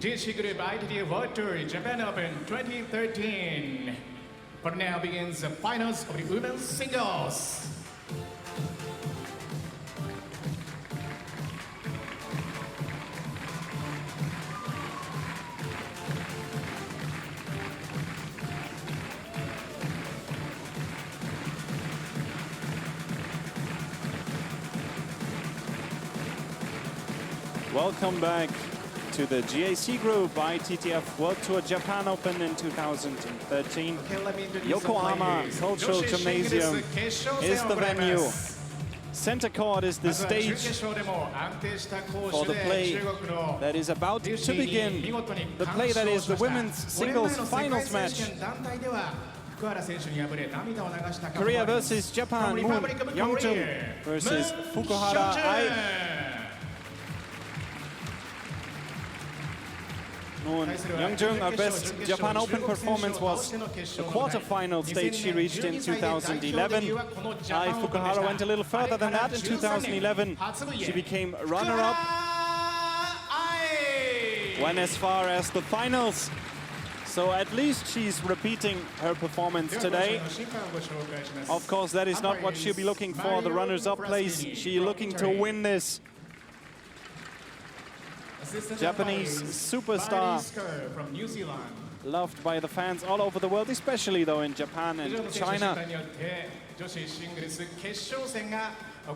GC Group ITTF World Tour Japan Open 2013. For now begins the finals of the women's singles. Welcome back to the GAC Group ITTF World Tour Japan Open in 2013. Yokohama Cultural Gymnasium is the venue. Center court is the stage for the play that is about to begin. The play that is the women's singles finals match. Korea versus Japan, Moon Hyunjung versus Fukuhara Ai. Moon Hyunjung, our best Japan Open performance was the quarterfinal stage she reached in 2011. Ai Fukuhara went a little further than that in 2011. She became runner-up, went as far as the finals. So at least she's repeating her performance today. Of course, that is not what she'll be looking for, the runners-up place. She's looking to win this. Japanese superstar, loved by the fans all over the world, especially though in Japan and China.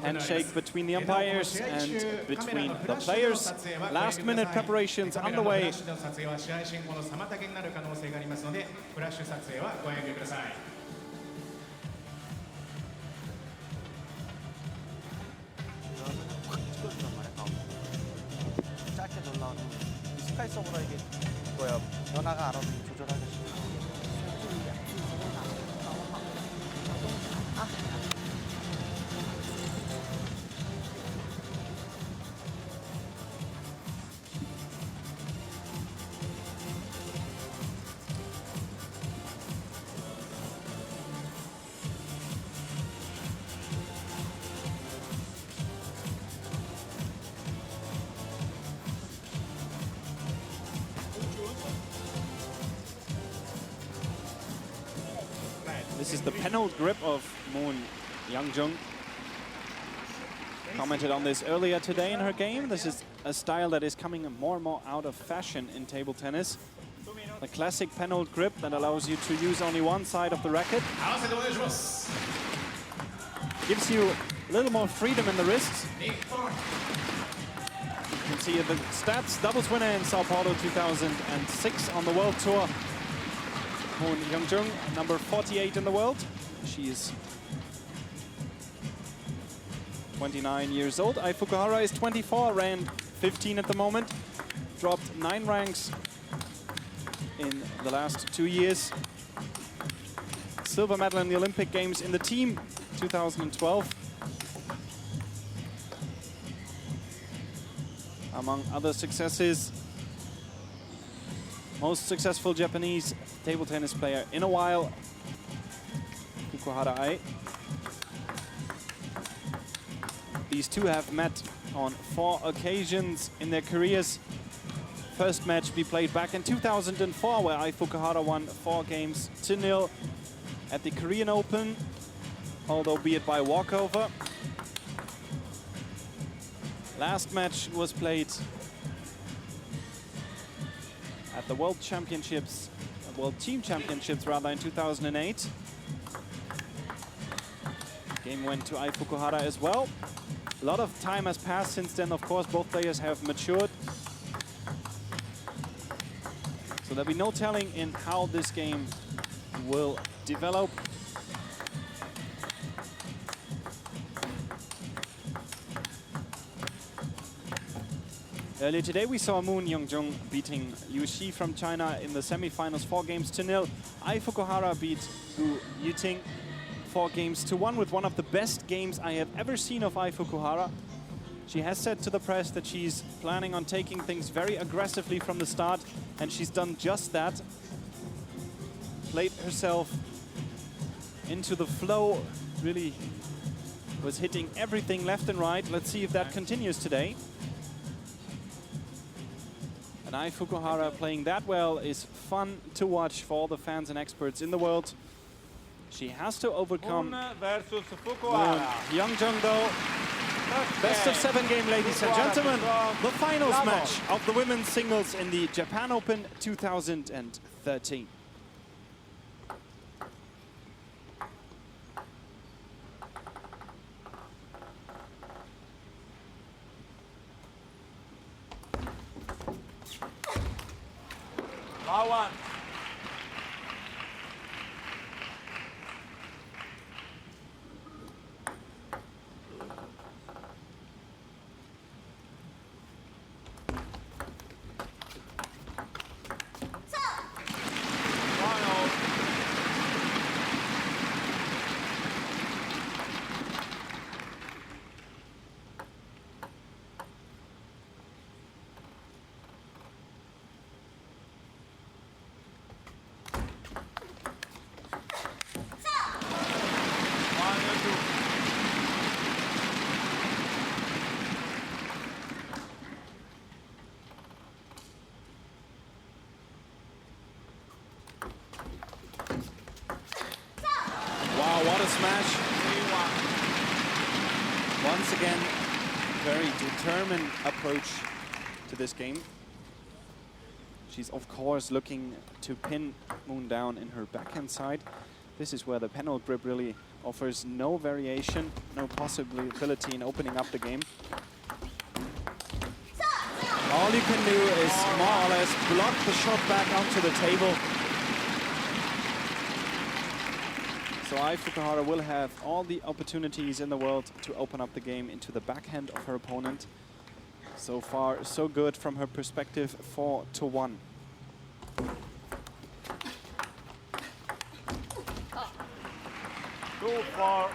Handshake between the umpires and between the players. Last minute preparations underway. 짧게 올라오는 스카이성으로 이게 거야. 연하가 알아서 조절하겠습니다. This is the penult grip of Moon Hyunjung. Commented on this earlier today in her game. This is a style that is coming more and more out of fashion in table tennis. The classic penult grip that allows you to use only one side of the racket. Gives you a little more freedom in the wrists. You can see the stats, doubles winner in Sao Paulo 2006 on the World Tour. Moon Hyunjung, number 48 in the world. She is 29 years old. Ai Fukuhara is 24, ran 15 at the moment. Dropped 9 ranks in the last 2 years. Silver medal in the Olympic Games in the team 2012. Among other successes, most successful Japanese table tennis player in a while, Fukuhara Ai. These two have met on 4 occasions in their careers. First match be played back in 2004, where Ai Fukuhara won 4 games to 0 at the Korean Open, although be it by walkover. Last match was played at the World Championships, World Team Championships rather, in 2008. Game went to Ai Fukuhara as well. A lot of time has passed since then, of course. Both players have matured. So there'll be no telling in how this game will develop. Earlier today we saw Moon Hyunjung beating Liu Shi from China in the semi-finals 4 games to 0. Ai Fukuhara beat Gu Yiting 4 games to 1 with one of the best games I have ever seen of Ai Fukuhara. She has said to the press that she's planning on taking things very aggressively from the start, and she's done just that. Played herself into the flow, really was hitting everything left and right. Let's see if that continues today. And Ai Fukuhara playing that well is fun to watch for all the fans and experts in the world. She has to overcome Moon versus Fukuhara. Hyunjung though. Best of 7 game, ladies and gentlemen. The finals match of the women's singles in the Japan Open 2013. One. Wow, what a smash. Once again, very determined approach to this game. She's of course looking to pin Moon down in her backhand side. This is where the panel grip really offers no variation, no possibility in opening up the game. All you can do is more or less block the shot back onto the table. So Ai Fukuhara will have all the opportunities in the world to open up the game into the backhand of her opponent. So far, so good from her perspective, 4-1. Two for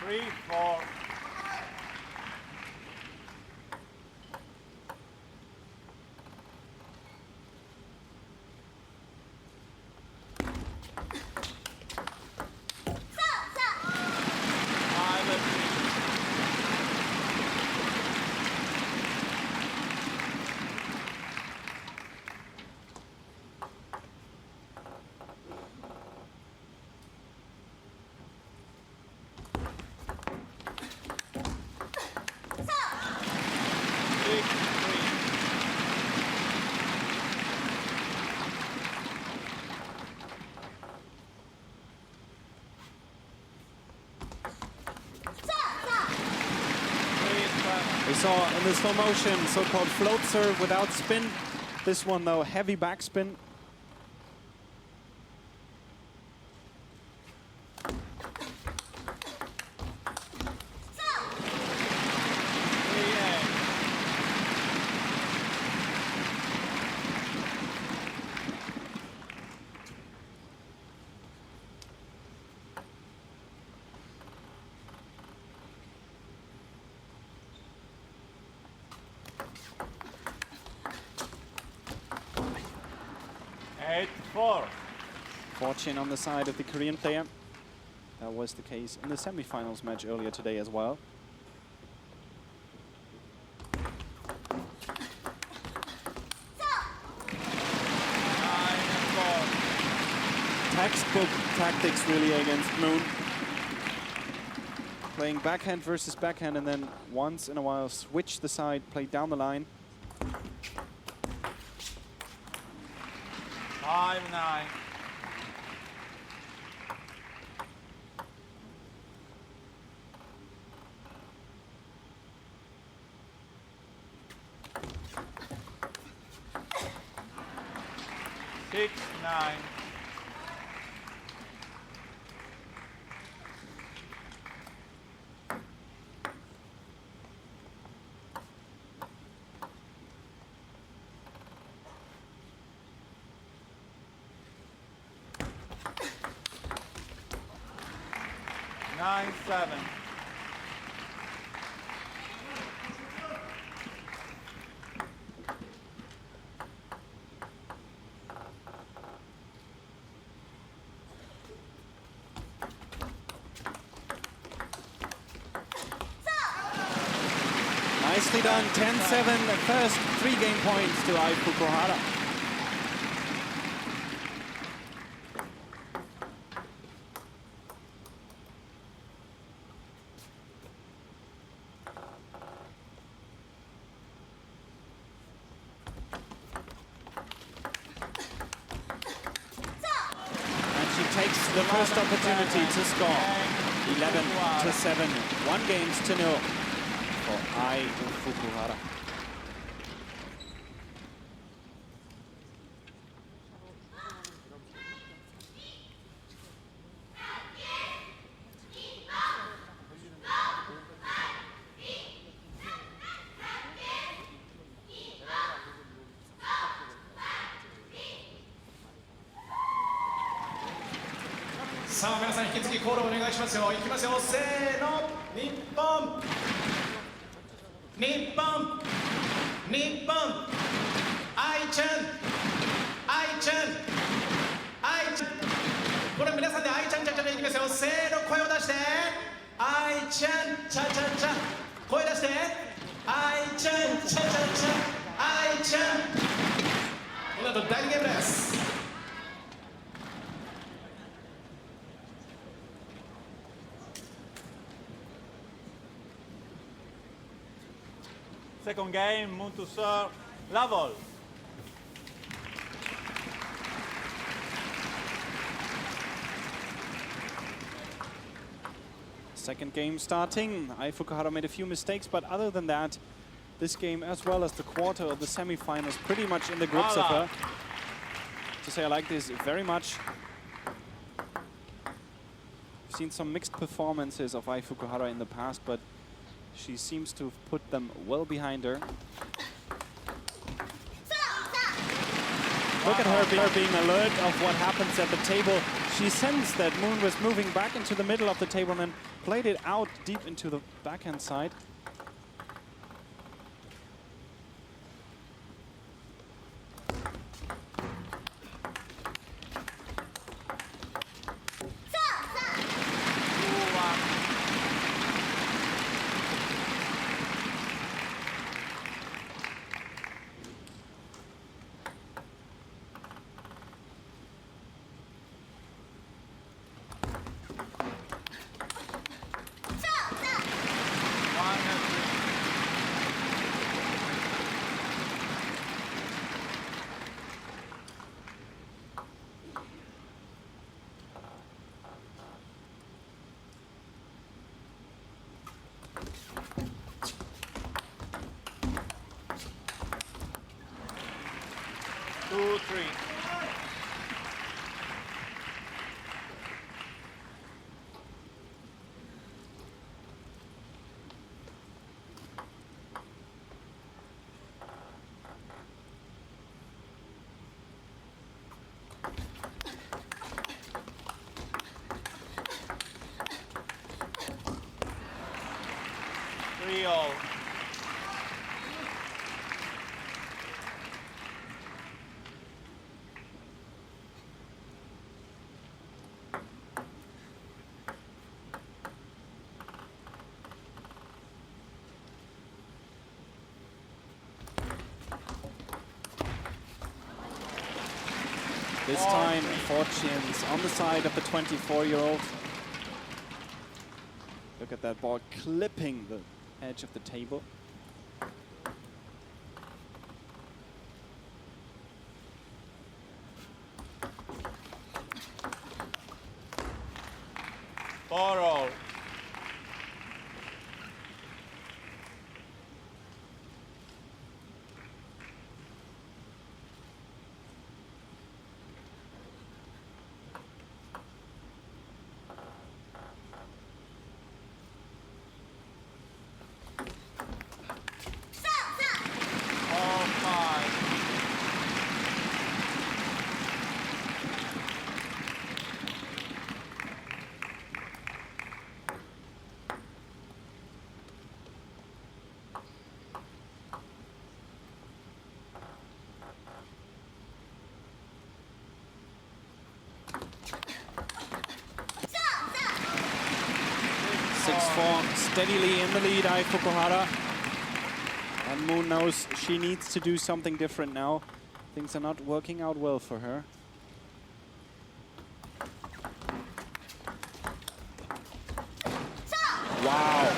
three, four. We saw in the slow motion so-called float serve without spin. This one though, heavy backspin. Four. Fortune on the side of the Korean player. That was the case in the semifinals match earlier today as well. Textbook tactics really against Moon. Playing backhand versus backhand and then once in a while switch the side, play down the line. 5-9. Six, 9. Nine, 7. Nicely done. 10-7. The first 3 game points to Fukuhara. Takes the first opportunity to score. 11-7. 1 games to 0 for Fukuhara.さあ皆さん引き続きコールお願いしますよ。いきますよ。せーの。日本。日本。日本。愛ちゃん。愛ちゃん。愛ちゃん。これ皆さんで愛ちゃんちゃちゃでいきますよ。せーの声を出して。愛ちゃんちゃちゃちゃ。声出して。愛ちゃんちゃちゃちゃ。愛ちゃん。この後第2ゲームです。Second game, move to serve, level. Second game starting. Fukuhara made a few mistakes, but other than that, this game, as well as the quarter of the semi-finals, pretty much in the grips of her. To say I like this very much. I've seen some mixed performances of Fukuhara in the past, but she seems to have put them well behind her. Look at her being alert of what happens at the table. She sensed that Moon was moving back into the middle of the table and then played it out deep into the backhand side. Two, three. Three all. This time, fortunes on the side of the 24-year-old. Look at that ball clipping the edge of the table. Four all. Steadily in the lead, Fukuhara. And Moon knows she needs to do something different now. Things are not working out well for her. Wow.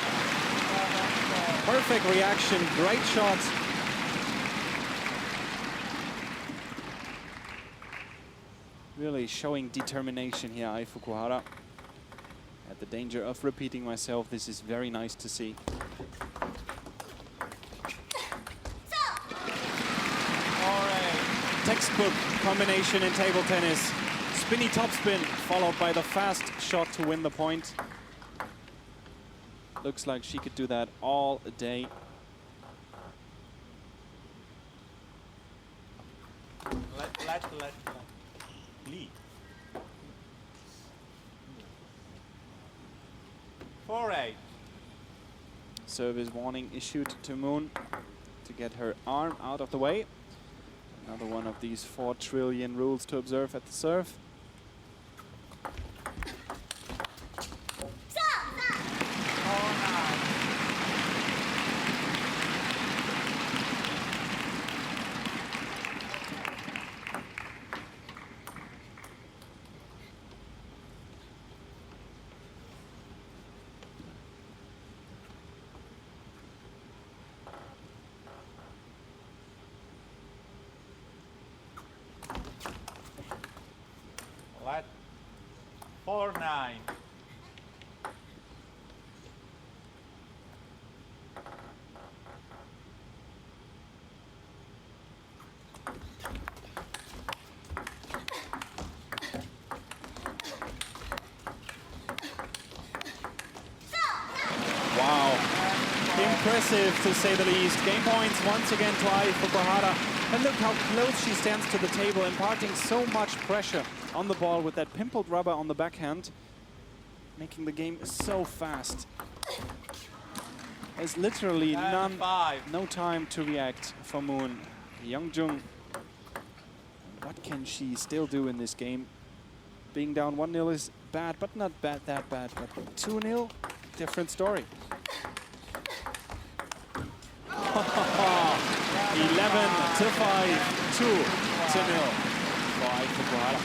Perfect reaction, great shot. Really showing determination here, Ai Fukuhara. At the danger of repeating myself, this is very nice to see. Textbook combination in table tennis. Spinny topspin, followed by the fast shot to win the point. Looks like she could do that all day. Let. Lead. 4-8. Service warning issued to Moon to get her arm out of the way. Another one of these 4 trillion rules to observe at the serve. Let. 4-9. Wow. Impressive, to say the least. Game points once again to Ai Fukuhara. And look how close she stands to the table, imparting so much pressure on the ball with that pimpled rubber on the backhand, making the game so fast. There's literally no time to react for Moon. Hyunjung, what can she still do in this game? Being down 1-0 is bad, but not that bad. But 2-0, different story. 11-5, 2-0 for Ai Fukuhara.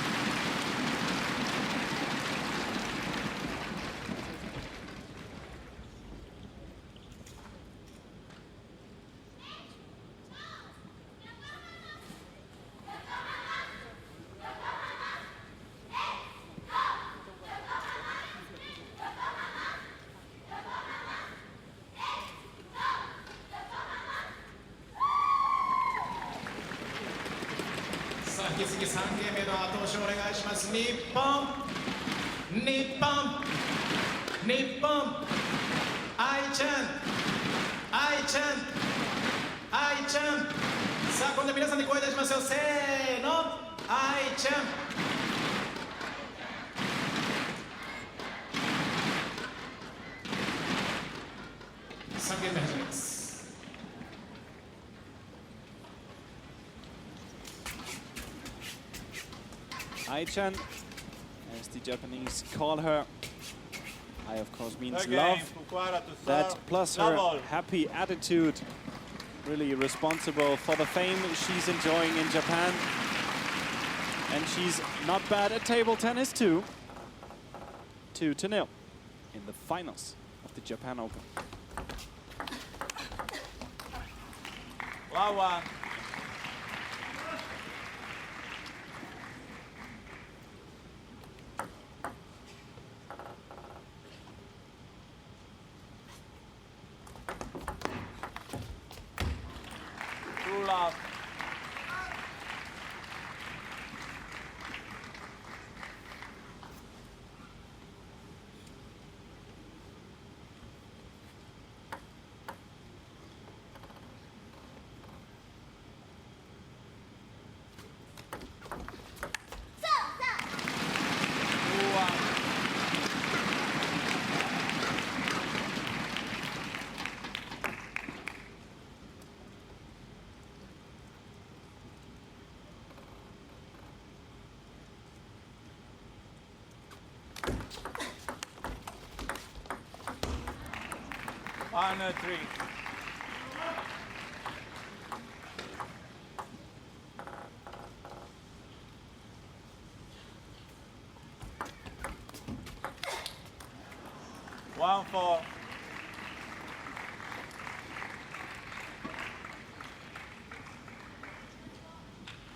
引き続き3ゲーム目の後押しをお願いします。日本愛ちゃんさあ今度は皆さんで声出しますよ。せーの、愛ちゃん。3ゲーム目始めます。Ai-chan, as the Japanese call her. Ai, of course, means Again, love. Fukuhara to That serve. plus her Double. happy attitude, really responsible for the fame she's enjoying in Japan. And she's not bad at table tennis too. 2-0 in the finals of the Japan Open. Love 1. Love. On 3. 1-4.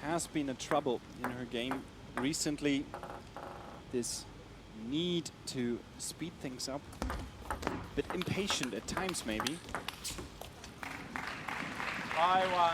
Has been a trouble in her game recently. This need to speed things up. A bit impatient at times, maybe. 5-1.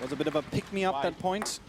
Was a bit of a pick-me-up that point.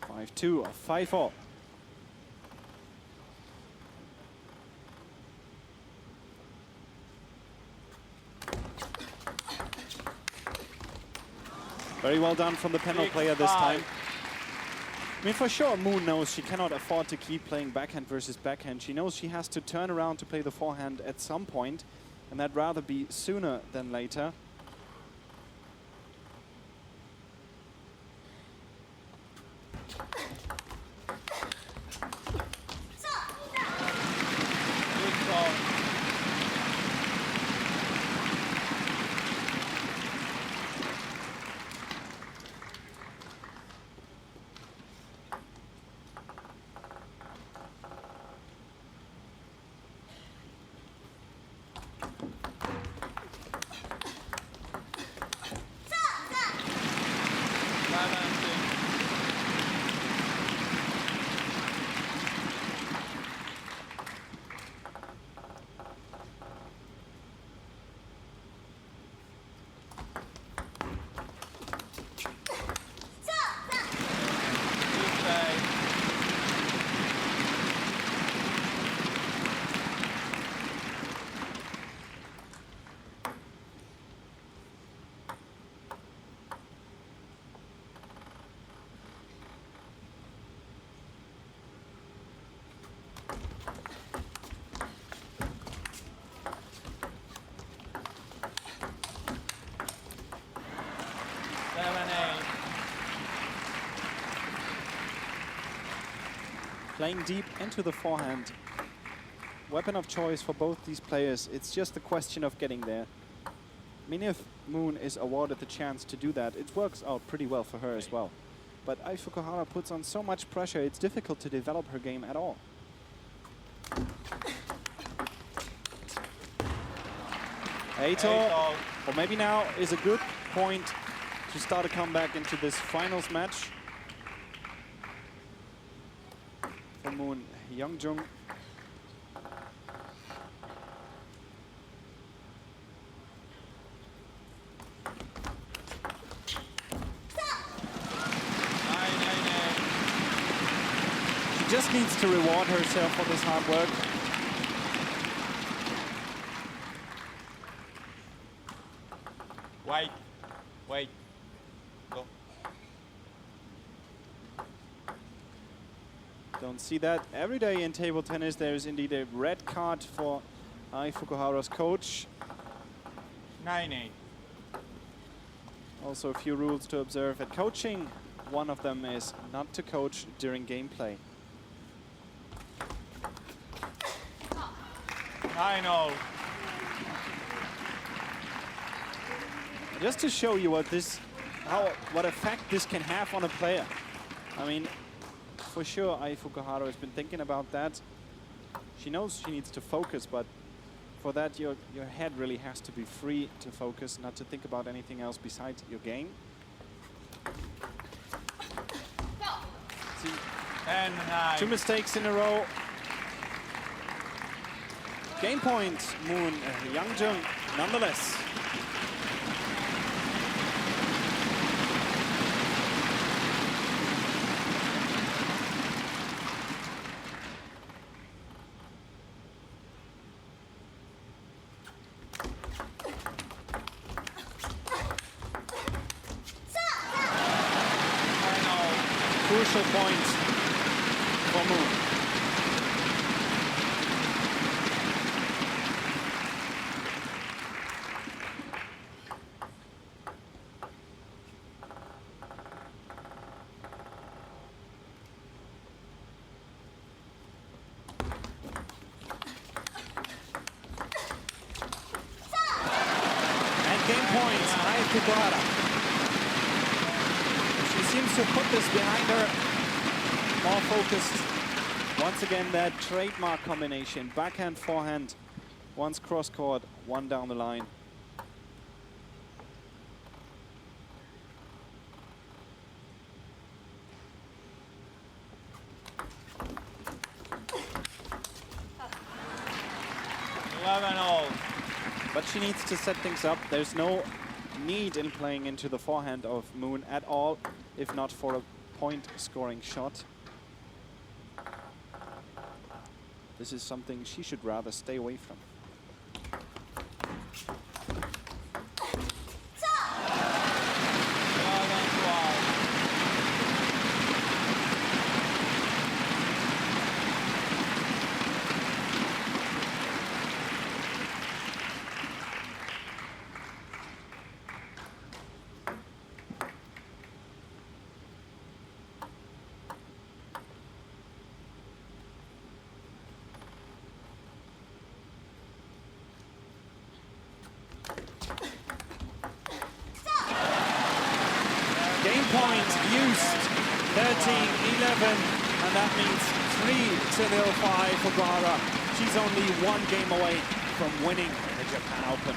Right. Two or 5-4. Very well done from the panel player this time. I mean, for sure, Moon knows she cannot afford to keep playing backhand versus backhand. She knows she has to turn around to play the forehand at some point, and that'd rather be sooner than later. Playing deep into the forehand. Weapon of choice for both these players. It's just a question of getting there. I mean, if Moon is awarded the chance to do that, it works out pretty well for her as well. But Ai Fukuhara puts on so much pressure, it's difficult to develop her game at all. Eight-all, or maybe now is a good point to start a comeback into this finals match. For Moon, Hyunjung. She just needs to reward herself for this hard work. Wait, wait, go. Don't see that every day in table tennis. There is indeed a red card for Ai Fukuhara's coach. 9-8. Also a few rules to observe at coaching. one of them is not to coach during gameplay. I know. Just to show you what what effect this can have on a player. I mean, for sure, Ai Fukuhara has been thinking about that. She knows she needs to focus, but for that, your head really has to be free to focus, not to think about anything else besides your game. See, And nice. 2 mistakes in a row. Game point, Moon Hyunjung, nonetheless. Crucial point for Moon. And game point, Ai Fukuhara. She seems to put this behind her, more focused. Once again, that trademark combination, backhand, forehand, one's cross-court, one down the line. But she needs to set things up. There's no need in playing into the forehand of Moon at all, if not for a point-scoring shot. This is something she should rather stay away from. Point used, 13-11, and that means 3-0 for Ai Fukuhara. She's only one game away from winning the Japan Open.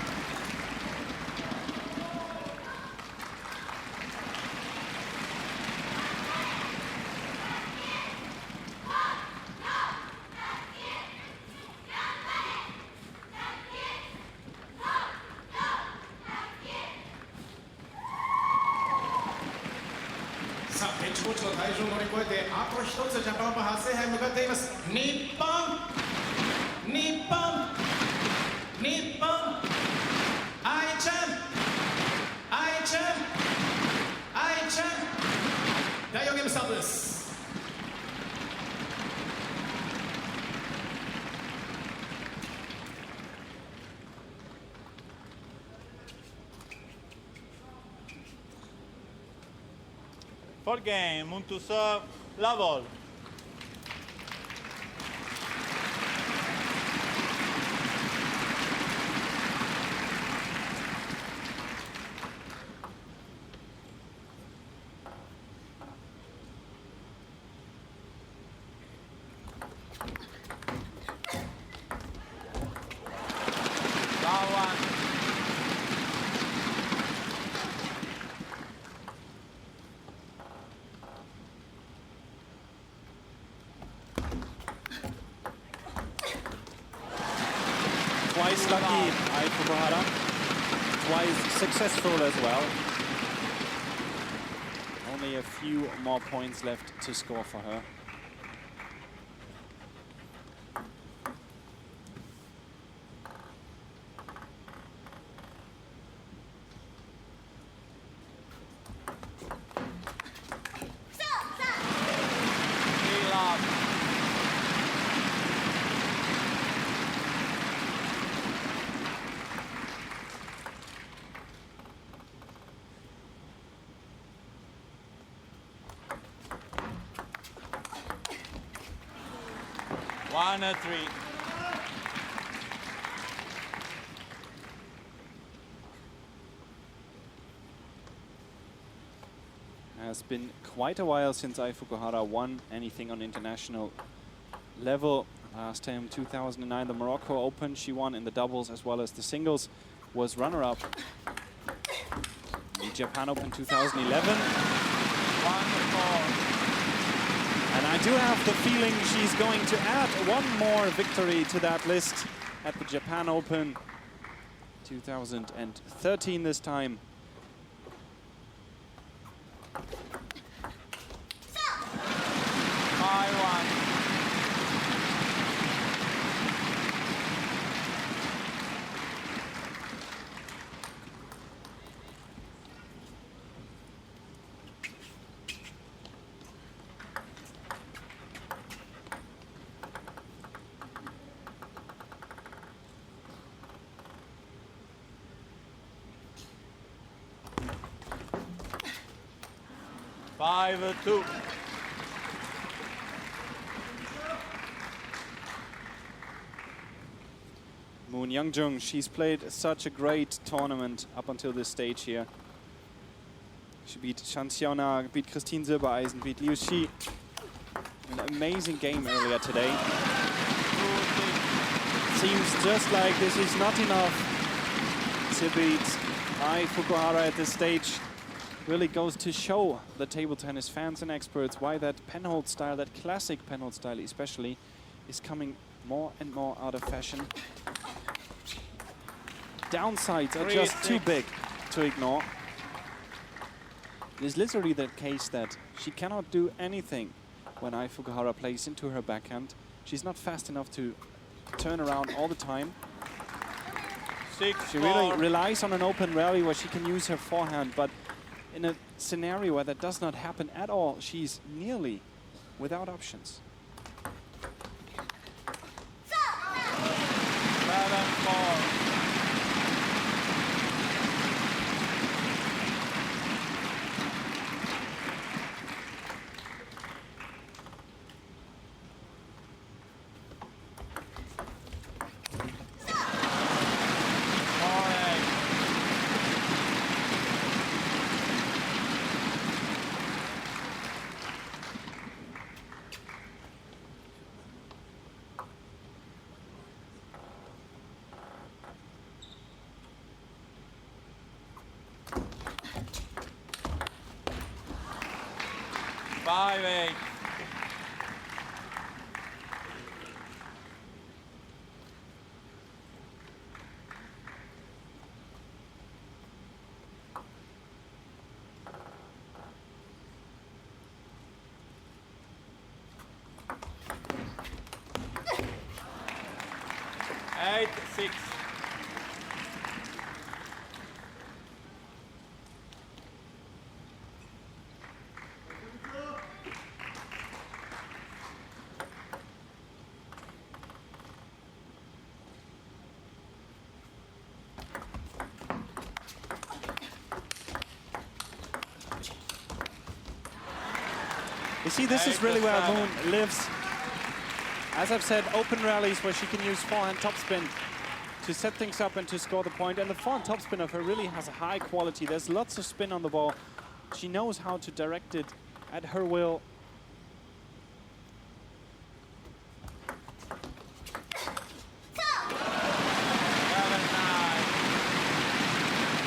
For game, Moon to serve, level. Twice lucky, Ai Fukuhara. Twice successful as well. Only a few more points left to score for her. 1-3. Has been quite a while since Ai Fukuhara won anything on international level. Last time, 2009, the Morocco Open, she won in the doubles as well as the singles, was runner-up. The Japan Open 2011. 1-4. And I do have the feeling she's going to add one more victory to that list at the Japan Open 2013 this time. Five, 2. Hyunjung, she's played such a great tournament up until this stage here. She beat Chan Xiaona, beat Christine Silbereisen, beat Liu Xi. An amazing game earlier today. Seems just like this is not enough to beat Ai Fukuhara at this stage. Really goes to show the table tennis fans and experts why that penhold style, that classic penhold style especially, is coming more and more out of fashion. Downsides are just too big to ignore. It is literally the case that she cannot do anything when Ai Fukuhara plays into her backhand. She's not fast enough to turn around all the time. She really relies on an open rally where she can use her forehand, but in a scenario where that does not happen at all, she's nearly without options. 7-4. Five, 8. Eight, 6. You see, this is really where Moon lives. As I've said, open rallies where she can use forehand topspin to set things up and to score the point. And the forehand topspin of her really has a high quality. There's lots of spin on the ball. She knows how to direct it at her will.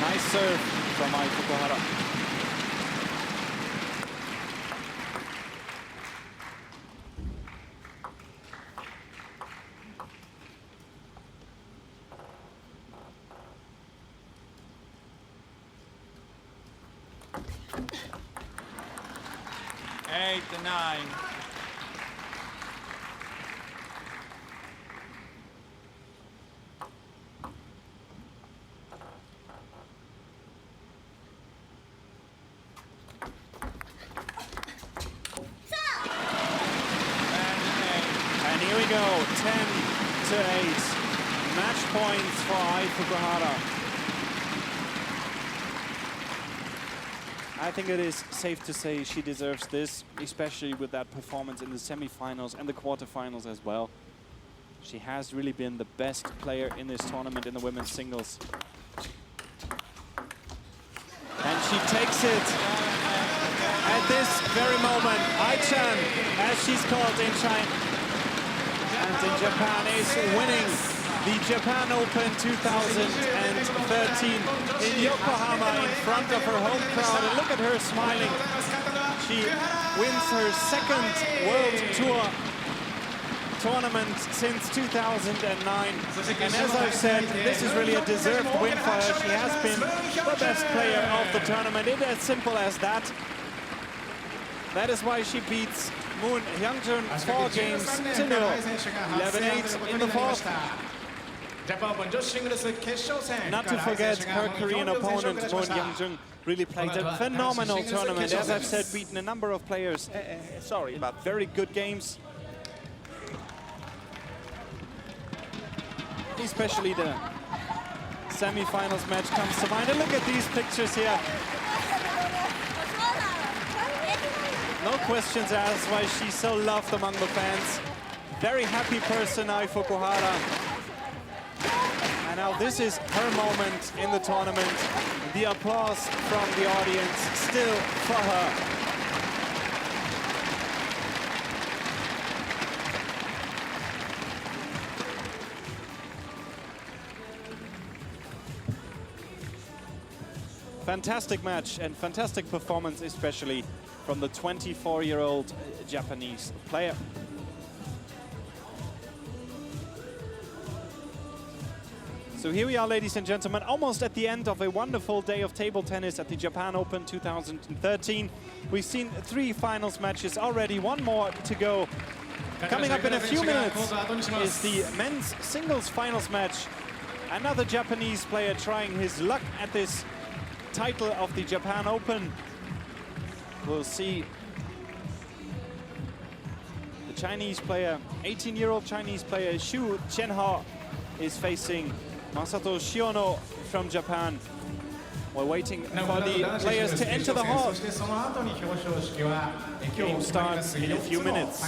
Nice serve from Ai Fukuhara. Eight, 9. And here we go, 10-8. Match points for Ai Fukuhara. I think it is safe to say she deserves this, especially with that performance in the semifinals and the quarterfinals as well. She has really been the best player in this tournament in the women's singles. And she takes it at this very moment. Ai-chan, as she's called in China and in Japan, is winning the Japan Open 2013 in Yokohama in front of her home crowd. And look at her smiling. She wins her second World Tour tournament since 2009. And as I've said, this is really a deserved win for her. She has been the best player of the tournament. It's as simple as that. That is why she beats Moon Hyunjung 4 games to 0, 11-8 in the fourth. Not to forget her Korean opponent, Moon Hyunjung, really played a phenomenal tournament. As I've said, beaten a number of players. Sorry about Very good games. Especially the semi-finals match comes to mind. And look at these pictures here. No questions asked why she's so loved among the fans. Very happy person, Ai Fukuhara. And now this is her moment in the tournament. The applause from the audience still for her. Fantastic match and fantastic performance, especially from the 24-year-old Japanese player. So here we are, ladies and gentlemen, almost at the end of a wonderful day of table tennis at the Japan Open 2013. We've seen 3 finals matches already, 1 more to go. Coming up in a few minutes is the men's singles finals match. Another Japanese player trying his luck at this title of the Japan Open. We'll see the Chinese player, 18-year-old Chinese player Xu Chenhao is facing Masato Shiono from Japan. We're waiting for the players to enter the hall. Game starts in a few minutes.